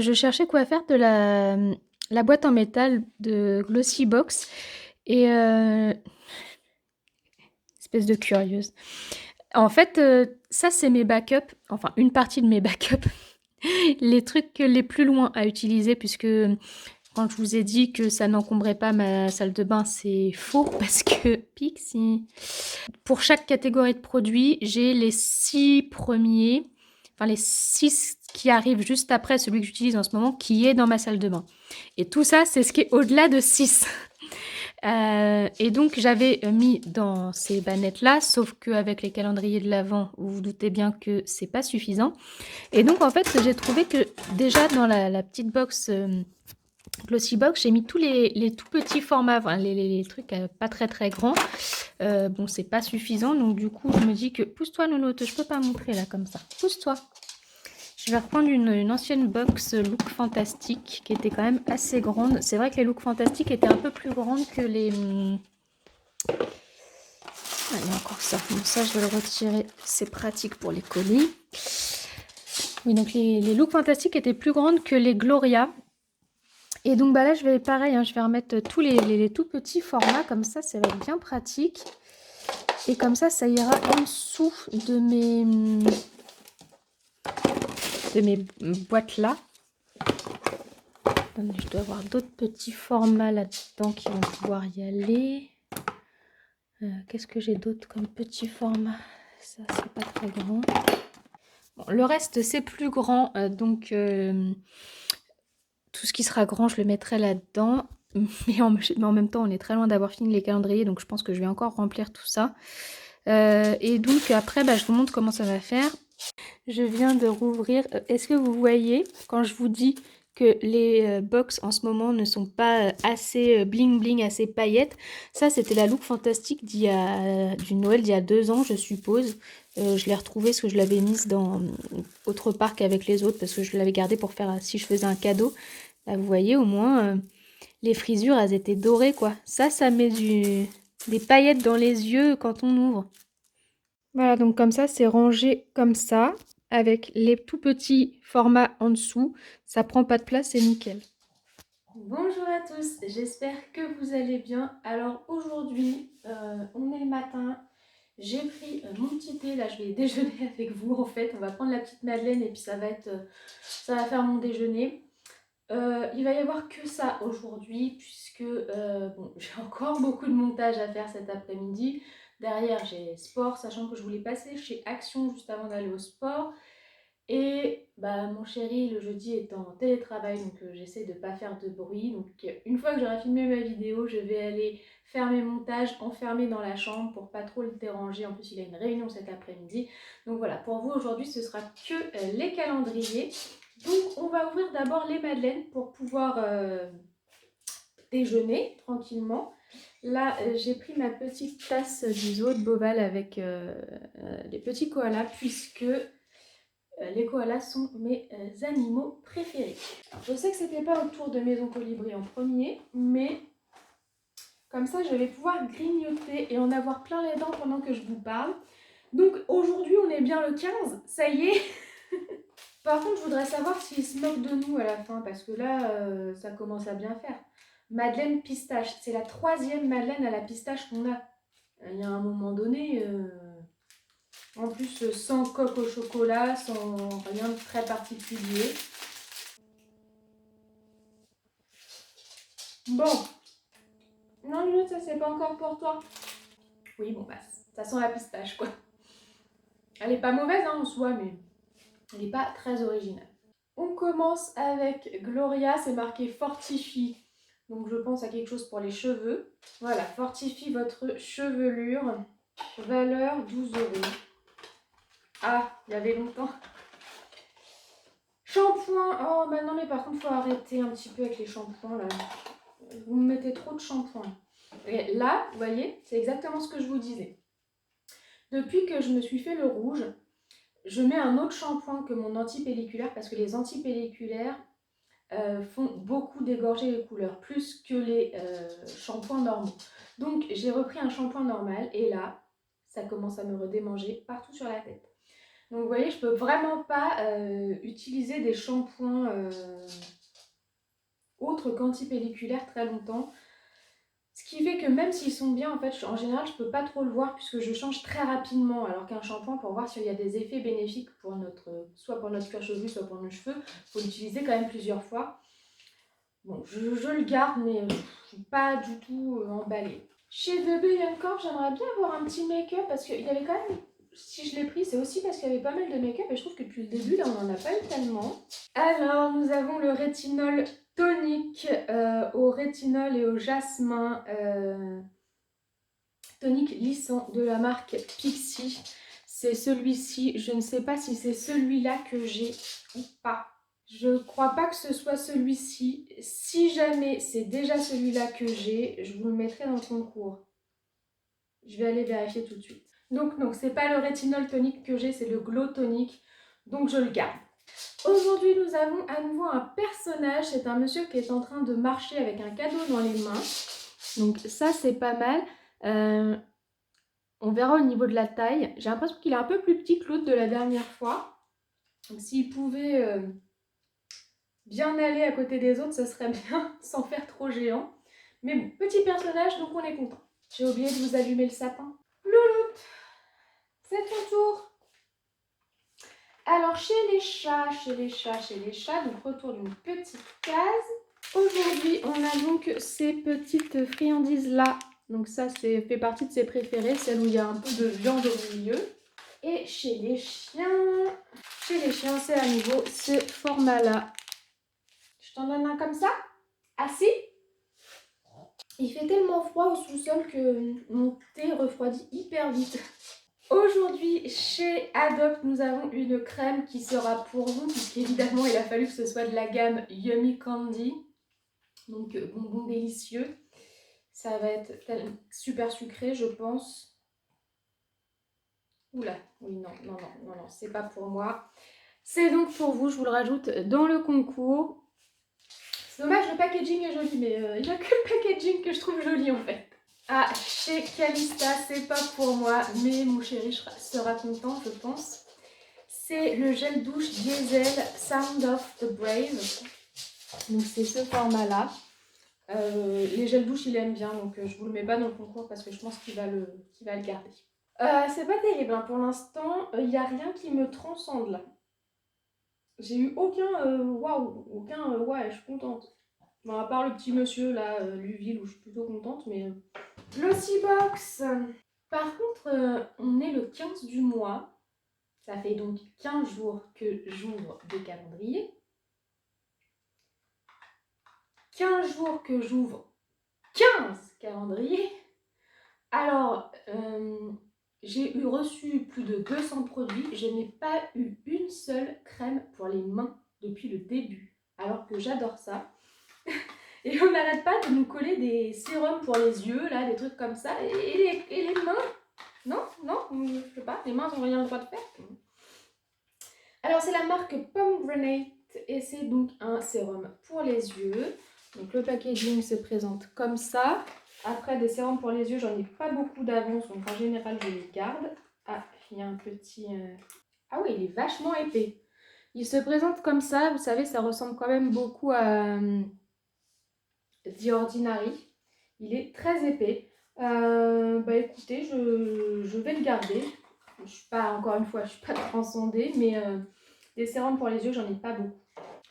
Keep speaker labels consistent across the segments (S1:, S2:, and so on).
S1: je cherchais quoi faire de la boîte en métal de Glossybox et espèce de curieuse. En fait, ça c'est mes backups, enfin une partie de mes backups, les trucs les plus loin à utiliser puisque quand je vous ai dit que ça n'encombrait pas ma salle de bain, c'est faux parce que Pixie. Pour chaque catégorie de produits, j'ai les 6 premiers, enfin les 6 qui arrivent juste après celui que j'utilise en ce moment, qui est dans ma salle de bain. Et tout ça, c'est ce qui est au-delà de 6. Et donc j'avais mis dans ces bannettes-là, sauf qu'avec les calendriers de l'Avent, vous vous doutez bien que c'est pas suffisant. Et donc en fait, j'ai trouvé que déjà dans la petite box Glossybox, j'ai mis tous les tout petits formats, enfin, les trucs pas très très grands. Bon, c'est pas suffisant, donc du coup, je me dis que... Pousse-toi, Nounoute, je peux pas montrer là comme ça. Pousse-toi. Je vais reprendre une ancienne box Look Fantastique qui était quand même assez grande. C'est vrai que les Look Fantastiques étaient un peu plus grandes que les... Ah, il y a encore ça. Bon, ça, je vais le retirer. C'est pratique pour les colis. Oui, donc les Look Fantastiques étaient plus grandes que les Gloria. Et donc bah là, je vais pareil, hein, je vais remettre tous les tout petits formats. Comme ça va être bien pratique. Et comme ça ira en dessous de mes boîtes là. Je dois avoir d'autres petits formats là-dedans qui vont pouvoir y aller. Qu'est-ce que j'ai d'autre comme petit format? Ça, c'est pas très grand. Bon, le reste, c'est plus grand. Donc, tout ce qui sera grand, je le mettrai là-dedans. Mais en même temps, on est très loin d'avoir fini les calendriers. Donc, je pense que je vais encore remplir tout ça. Et donc, après, je vous montre comment ça va faire. Je viens de rouvrir. Est-ce que vous voyez quand je vous dis que les box en ce moment ne sont pas assez bling bling, assez paillettes? Ça, c'était la Look Fantastique du Noël d'il y a 2 ans, je suppose. Je l'ai retrouvée parce que je l'avais mise dans autre parc avec les autres parce que je l'avais gardée pour faire si je faisais un cadeau. Là, vous voyez, au moins, les frisures, elles étaient dorées, quoi. Ça met des paillettes dans les yeux quand on ouvre. Voilà, donc comme ça, c'est rangé comme ça, avec les tout petits formats en dessous. Ça prend pas de place, c'est nickel. Bonjour à tous, j'espère que vous allez bien. Alors aujourd'hui, on est le matin. J'ai pris mon petit thé, là je vais déjeuner avec vous en fait. On va prendre la petite madeleine et puis ça va faire mon déjeuner. Il va y avoir que ça aujourd'hui puisque bon, j'ai encore beaucoup de montage à faire cet après-midi. Derrière j'ai sport, sachant que je voulais passer chez Action juste avant d'aller au sport. Et mon chéri le jeudi est en télétravail, donc j'essaie de ne pas faire de bruit. Donc une fois que j'aurai filmé ma vidéo, je vais aller faire mes montages enfermés dans la chambre pour pas trop le déranger. En plus il a une réunion cet après-midi. Donc voilà, pour vous aujourd'hui ce sera que les calendriers. Donc on va ouvrir d'abord les madeleines pour pouvoir déjeuner tranquillement. Là j'ai pris ma petite tasse du zoo de Boval avec les petits koalas puisque les koalas sont mes animaux préférés. Alors, je sais que c'était pas au tour de Maison Colibri en premier, mais comme ça je vais pouvoir grignoter et en avoir plein les dents pendant que je vous parle. Donc aujourd'hui on est bien le 15, ça y est. Par contre, je voudrais savoir s'ils se moquent de nous à la fin, parce que là, ça commence à bien faire. Madeleine pistache, c'est la 3e madeleine à la pistache qu'on a. Il y a un moment donné, en plus sans coque au chocolat, sans rien de très particulier. Bon, non, Lulu, ça c'est pas encore pour toi. Oui, bon, ça sent la pistache, quoi. Elle est pas mauvaise hein, en soi, mais elle est pas très originale. On commence avec Gloria, c'est marqué Fortifie. Donc je pense à quelque chose pour les cheveux. Voilà, fortifie votre chevelure. Valeur 12 €. Ah, il y avait longtemps. Shampoing. Oh, bah non, mais par contre, il faut arrêter un petit peu avec les shampoings là. Vous me mettez trop de shampoing. Et là, vous voyez, c'est exactement ce que je vous disais. Depuis que je me suis fait le rouge, je mets un autre shampoing que mon antipelliculaire parce que les antipelliculaires font beaucoup dégorger les couleurs, plus que les shampoings normaux. Donc j'ai repris un shampoing normal et là, ça commence à me redémanger partout sur la tête. Donc vous voyez, je peux vraiment pas utiliser des shampoings autres qu'antipelliculaires très longtemps. Ce qui fait que même s'ils sont bien, en fait, en général, je peux pas trop le voir puisque je change très rapidement. Alors qu'un shampoing, pour voir s'il y a des effets bénéfiques pour soit pour notre cuir chevelu, soit pour nos cheveux, il faut l'utiliser quand même plusieurs fois. Bon, je le garde, mais je suis pas du tout emballée. Chez The Bay Corp, j'aimerais bien avoir un petit make-up parce qu'il y avait quand même, si je l'ai pris, c'est aussi parce qu'il y avait pas mal de make-up et je trouve que depuis le début, là, on n'en a pas eu tellement. Alors, nous avons le rétinol tonique au rétinol et au jasmin, tonique lissant de la marque Pixi. C'est celui-ci, je ne sais pas si c'est celui-là que j'ai ou pas. Je crois pas que ce soit celui-ci. Si jamais c'est déjà celui-là que j'ai, je vous le mettrai dans le concours. Je vais aller vérifier tout de suite. Donc non, c'est pas le rétinol tonique que j'ai, c'est le glow tonique. Donc je le garde. Aujourd'hui, nous avons à nouveau un personnage. C'est un monsieur qui est en train de marcher avec un cadeau dans les mains. Donc ça, c'est pas mal. On verra au niveau de la taille. J'ai l'impression qu'il est un peu plus petit que l'autre de la dernière fois. Donc s'il pouvait bien aller à côté des autres, ça serait bien, sans faire trop géant. Mais bon, petit personnage, donc on est content. J'ai oublié de vous allumer le sapin. Louloute, c'est ton tour. Alors, chez les chats, donc retour d'une petite case. Aujourd'hui, on a donc ces petites friandises-là. Donc ça, fait partie de ses préférées, celle où il y a un peu de viande au milieu. Et chez les chiens, c'est à nouveau ce format-là. Je t'en donne un comme ça? Assis? Il fait tellement froid au sous-sol que mon thé refroidit hyper vite. Aujourd'hui, chez Adopt, nous avons une crème qui sera pour vous, puisqu'évidemment, il a fallu que ce soit de la gamme Yummy Candy. Donc, bonbon délicieux. Ça va être super sucré, je pense. Oula, oui, non, c'est pas pour moi. C'est donc pour vous, je vous le rajoute dans le concours. C'est dommage, le packaging est joli, mais il n'y a que le packaging que je trouve joli en fait. Ah, chez Calista, c'est pas pour moi, mais mon chéri sera content, je pense. C'est le gel douche Diesel Sound of the Brave. Donc c'est ce format-là. Les gels douche, il aime bien, donc je vous le mets pas dans le concours parce que je pense qu'il va le garder. C'est pas terrible, hein. Pour l'instant, il n'y a rien qui me transcende là. J'ai eu aucun waouh, ouais, je suis contente. Bon, à part le petit monsieur là, Luville, où je suis plutôt contente, mais. Glossybox. Par contre, on est le 15 du mois. Ça fait donc 15 jours que j'ouvre des calendriers. 15 jours que j'ouvre 15 calendriers. Alors, j'ai reçu plus de 200 produits. Je n'ai pas eu une seule crème pour les mains depuis le début. Alors que j'adore ça. Et on n'arrête pas de nous coller des sérums pour les yeux, là, des trucs comme ça. Et les mains, non, je sais pas, les mains n'ont rien le droit de faire. Alors c'est la marque Pomegranate et c'est donc un sérum pour les yeux. Donc le packaging se présente comme ça. Après des sérums pour les yeux, j'en ai pas beaucoup d'avance, donc en général je les garde. Ah, il y a un petit... Ah oui, il est vachement épais. Il se présente comme ça, vous savez, ça ressemble quand même beaucoup à The Ordinary. Il est très épais. Bah écoutez, je vais le garder. Je suis pas, encore une fois, je suis pas transcendée, mais des sérums pour les yeux, j'en ai pas beaucoup.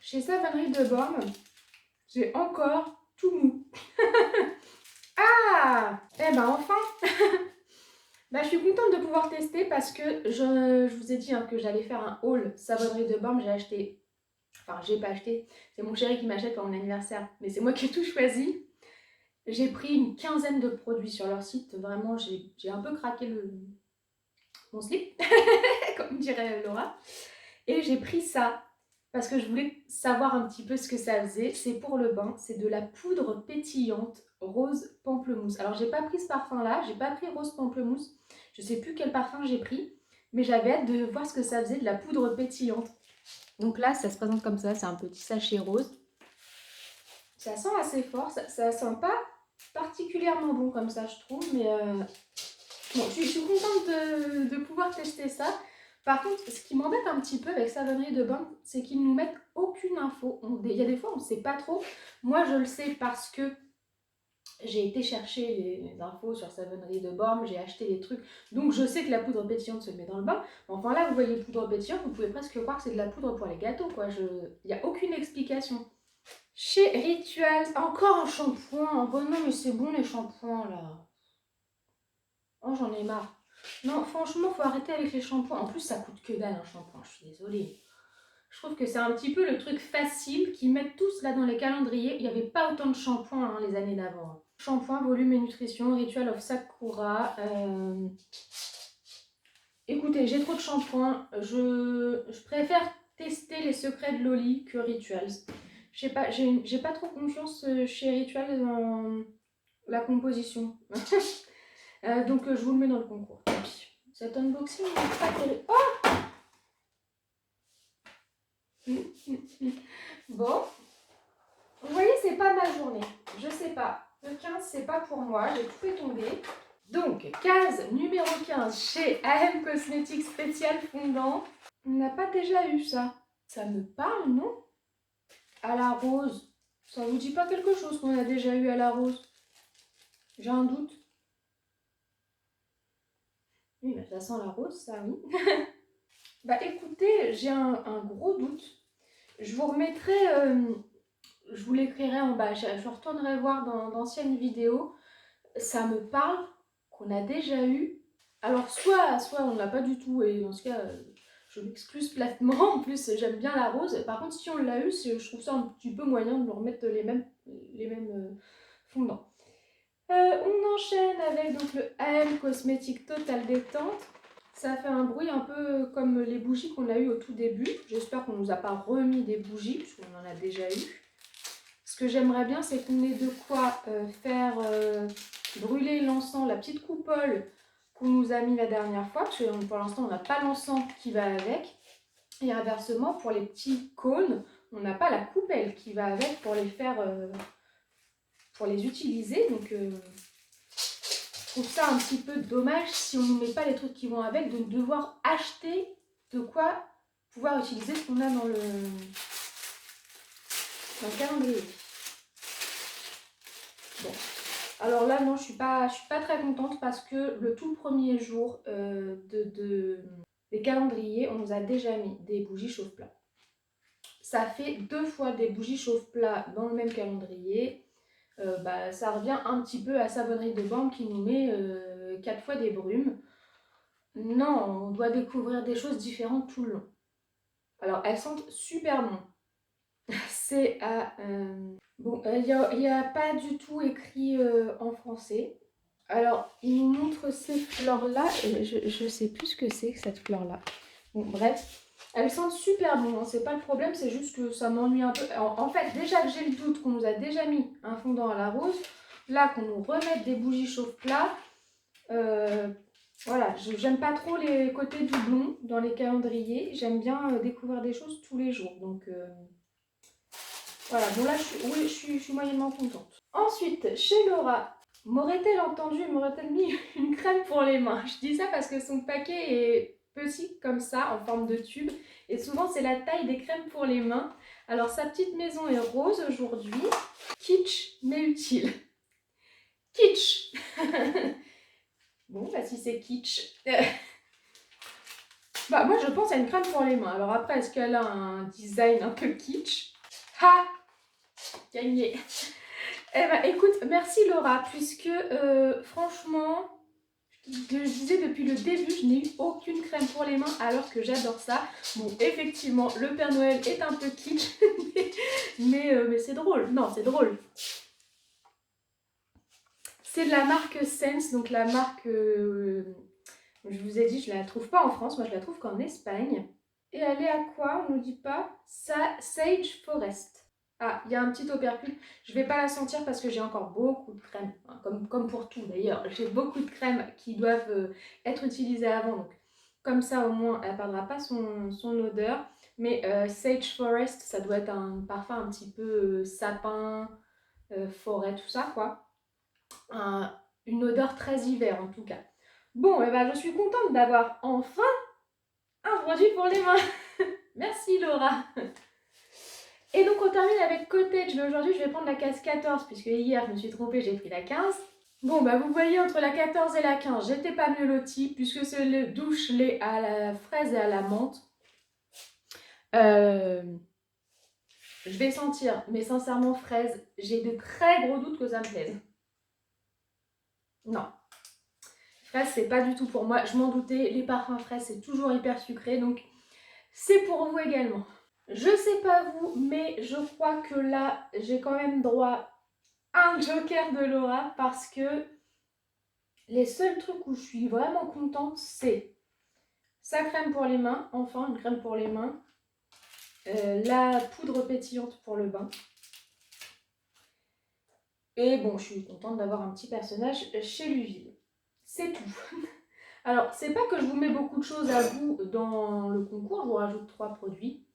S1: Chez Savonnerie de Borne, j'ai encore tout mou. Ah, eh ben enfin. Bah, je suis contente de pouvoir tester parce que je vous ai dit hein, que j'allais faire un haul Savonnerie de Borne. J'ai acheté, enfin j'ai pas acheté, c'est mon chéri qui m'achète pour mon anniversaire, mais c'est moi qui ai tout choisi. J'ai pris une quinzaine de produits sur leur site. Vraiment, j'ai un peu craqué mon slip, comme dirait Laura. Et j'ai pris ça parce que je voulais savoir un petit peu ce que ça faisait. C'est pour le bain, c'est de la poudre pétillante rose pamplemousse. Alors, j'ai pas pris ce parfum-là, j'ai pas pris rose pamplemousse. Je sais plus quel parfum j'ai pris, mais j'avais hâte de voir ce que ça faisait de la poudre pétillante. Donc là, ça se présente comme ça, c'est un petit sachet rose. Ça sent assez fort, ça sent pas particulièrement bon comme ça je trouve, mais bon, je suis contente de pouvoir tester ça. Par contre, ce qui m'embête un petit peu avec Savonnerie de Born, c'est qu'ils nous mettent aucune info. Il y a des fois, on ne sait pas trop. Moi, je le sais parce que j'ai été chercher les infos sur Savonnerie de Born, j'ai acheté des trucs. Donc, je sais que la poudre pétillante se met dans le bain. Enfin, là, vous voyez poudre pétillante, vous pouvez presque croire que c'est de la poudre pour les gâteaux, quoi. Il n'y a aucune explication. Chez Rituals, encore un shampoing. Oh non, mais c'est bon les shampoings, là. Oh, j'en ai marre. Non, franchement, faut arrêter avec les shampoings. En plus, ça coûte que dalle un shampoing, je suis désolée. Je trouve que c'est un petit peu le truc facile qu'ils mettent tous là dans les calendriers. Il n'y avait pas autant de shampoings les années d'avant. Shampoing, volume et nutrition, Ritual of Sakura. Écoutez, j'ai trop de shampoings. Je préfère tester les secrets de Loli que Rituals. Je sais pas, j'ai pas trop confiance chez Rituals dans la composition. Donc je vous le mets dans le concours. Tant pis. Cet unboxing n'est pas terrible. Oh bon, vous voyez, c'est pas ma journée. Je sais pas. Le 15, c'est pas pour moi. J'ai tout fait tomber. Donc, case numéro 15 chez AM Cosmetics Spécial Fondant. On n'a pas déjà eu ça. Ça me parle, non? À la rose. Ça vous dit pas quelque chose qu'on a déjà eu à la rose? J'ai un doute. Oui, mais ça sent la rose, ça, oui. Bah écoutez, j'ai un gros doute. Je vous remettrai, je vous l'écrirai en bas. Je retournerai voir dans d'anciennes vidéos. Ça me parle qu'on a déjà eu. Alors soit on ne l'a pas du tout et dans ce cas, je m'excuse platement. En plus, j'aime bien la rose. Par contre, si on l'a eu, je trouve ça un petit peu moyen de leur remettre les mêmes fondants. On enchaîne avec donc, le AM Cosmétique Total Détente. Ça fait un bruit un peu comme les bougies qu'on a eu au tout début. J'espère qu'on ne nous a pas remis des bougies, puisqu'on en a déjà eu. Ce que j'aimerais bien, c'est qu'on ait de quoi faire brûler l'encens, la petite coupole qu'on nous a mis la dernière fois, parce que pour l'instant, on n'a pas l'encens qui va avec. Et inversement, pour les petits cônes, on n'a pas la coupelle qui va avec pour les faire, pour les utiliser. Donc, je trouve ça un petit peu dommage si on ne nous met pas les trucs qui vont avec, de devoir acheter de quoi pouvoir utiliser ce qu'on a dans le calendrier. Bon. Alors là, non, je suis pas très contente parce que le tout premier jour des calendriers, on nous a déjà mis des bougies chauffe-plat. Ça fait 2 fois des bougies chauffe-plat dans le même calendrier. Ça revient un petit peu à Savonnerie de Born qui nous met 4 fois des brumes. Non, on doit découvrir des choses différentes tout le long. Alors, elles sentent super bon. C'est à... Bon, il n'y a pas du tout écrit en français. Alors, il nous montre ces fleurs-là. Je ne sais plus ce que c'est que cette fleur-là. Bon, bref. Elles sentent super bon, hein. C'est pas le problème, c'est juste que ça m'ennuie un peu. En fait, déjà que j'ai le doute qu'on nous a déjà mis un fondant à la rose, là, qu'on nous remette des bougies chauffe-plat, voilà, j'aime pas trop les côtés doublons dans les calendriers. J'aime bien découvrir des choses tous les jours. Donc, voilà. Bon, là, je suis moyennement contente. Ensuite, chez Laura, m'aurait-elle entendu, m'aurait-elle mis une crème pour les mains? Je dis ça parce que son paquet est petit comme ça, en forme de tube. Et souvent, c'est la taille des crèmes pour les mains. Alors, sa petite maison est rose aujourd'hui. Kitsch, mais utile. Kitsch. Bon, bah si c'est kitsch. Moi, je pense à une crème pour les mains. Alors après, est-ce qu'elle a un design un peu kitsch? Ha! Gagné. Eh ben, écoute, merci Laura, puisque franchement, je disais depuis le début, je n'ai eu aucune crème pour les mains alors que j'adore ça. Bon, effectivement, le Père Noël est un peu kitsch, mais c'est drôle. Non, c'est drôle. C'est de la marque Sense, donc la marque, je vous ai dit, je ne la trouve pas en France, moi je la trouve qu'en Espagne. Et elle est à quoi? On ne nous dit pas. Sage Forest. Ah, il y a un petit opercule. Je ne vais pas la sentir parce que j'ai encore beaucoup de crème. Comme pour tout d'ailleurs. J'ai beaucoup de crèmes qui doivent être utilisées avant. Donc, comme ça, au moins, elle ne perdra pas son odeur. Mais Sage Forest, ça doit être un parfum un petit peu sapin, forêt, tout ça, quoi. Une odeur très hiver, en tout cas. Bon, je suis contente d'avoir enfin un produit pour les mains. Merci Laura. Et donc on termine avec Cottage, mais aujourd'hui je vais prendre la case 14 puisque hier je me suis trompée, j'ai pris la 15. Bon bah vous voyez entre la 14 et la 15, j'étais pas mieux lotie puisque c'est le douche lait à la fraise et à la menthe. Je vais sentir, mais sincèrement fraise, j'ai de très gros doutes que ça me plaise. Non. Fraise c'est pas du tout pour moi, je m'en doutais, les parfums fraises c'est toujours hyper sucré donc c'est pour vous également. Je sais pas vous, mais je crois que là j'ai quand même droit à un joker de Laura parce que les seuls trucs où je suis vraiment contente c'est sa crème pour les mains, enfin une crème pour les mains, la poudre pétillante pour le bain. Et bon, je suis contente d'avoir un petit personnage chez Luville. C'est tout. Alors, c'est pas que je vous mets beaucoup de choses à vous dans le concours, je vous rajoute 3 produits.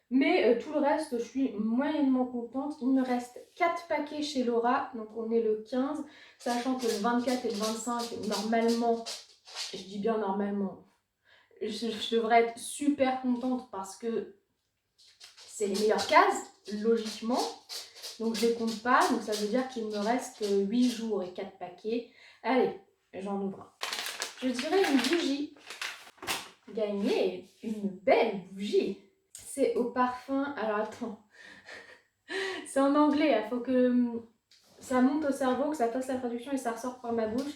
S1: Mais tout le reste, je suis moyennement contente. Il me reste 4 paquets chez Laura, donc on est le 15, sachant que le 24 et le 25, normalement, je dis bien normalement, je devrais être super contente parce que c'est les meilleures cases, logiquement. Donc je ne les compte pas, donc ça veut dire qu'il me reste 8 jours et 4 paquets. Allez, j'en ouvre un. Je dirais une bougie. Gagner une belle bougie. C'est au parfum. Alors attends. C'est en anglais, il faut que ça monte au cerveau, que ça fasse la traduction et ça ressort par ma bouche.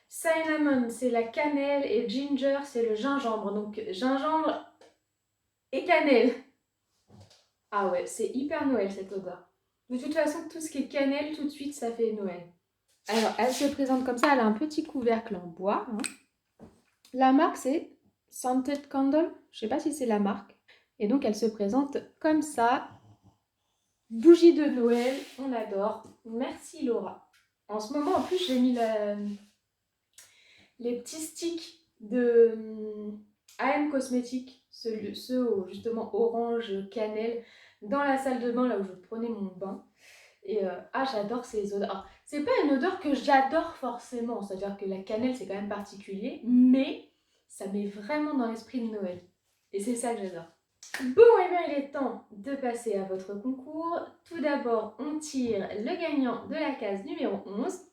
S1: Cinnamon, c'est la cannelle et ginger, c'est le gingembre. Donc gingembre et cannelle. Ah ouais, c'est hyper Noël cette odeur. De toute façon, tout ce qui est cannelle, tout de suite, ça fait Noël. Alors, elle se présente comme ça, elle a un petit couvercle en bois. Hein. La marque, c'est Scented Candle. Je ne sais pas si c'est la marque. Et donc, elle se présente comme ça. Bougie de Noël, on adore. Merci Laura. En ce moment, en plus, j'ai mis les petits sticks de AM Cosmetics, ceux justement orange cannelle, dans la salle de bain, là où je prenais mon bain. Et j'adore ces odeurs. Alors, c'est pas une odeur que j'adore forcément, c'est-à-dire que la cannelle c'est quand même particulier, mais ça met vraiment dans l'esprit de Noël. Et c'est ça que j'adore. Bon, et bien il est temps de passer à votre concours. Tout d'abord, on tire le gagnant de la case numéro 11.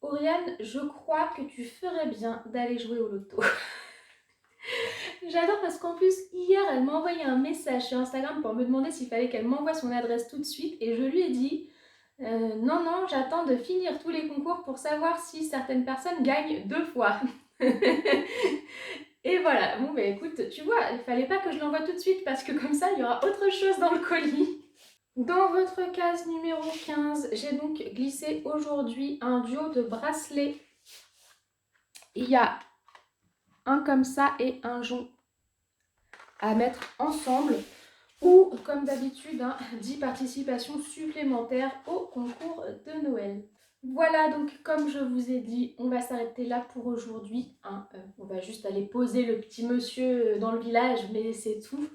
S1: Oriane, je crois que tu ferais bien d'aller jouer au loto. J'adore parce qu'en plus, hier, elle m'a envoyé un message sur Instagram pour me demander s'il fallait qu'elle m'envoie son adresse tout de suite. Et je lui ai dit, non, non, j'attends de finir tous les concours pour savoir si certaines personnes gagnent 2 fois. Et voilà, bon bah écoute, tu vois, il fallait pas que je l'envoie tout de suite parce que comme ça, il y aura autre chose dans le colis. Dans votre case numéro 15, j'ai donc glissé aujourd'hui un duo de bracelets. Il y a un comme ça et un jonc à mettre ensemble. Ou, comme d'habitude, 10 participations supplémentaires au concours de Noël. Voilà, donc comme je vous ai dit, on va s'arrêter là pour aujourd'hui. On va juste aller poser le petit monsieur dans le village, mais c'est tout.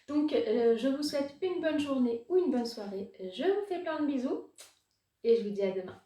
S1: Donc, je vous souhaite une bonne journée ou une bonne soirée. Je vous fais plein de bisous et je vous dis à demain.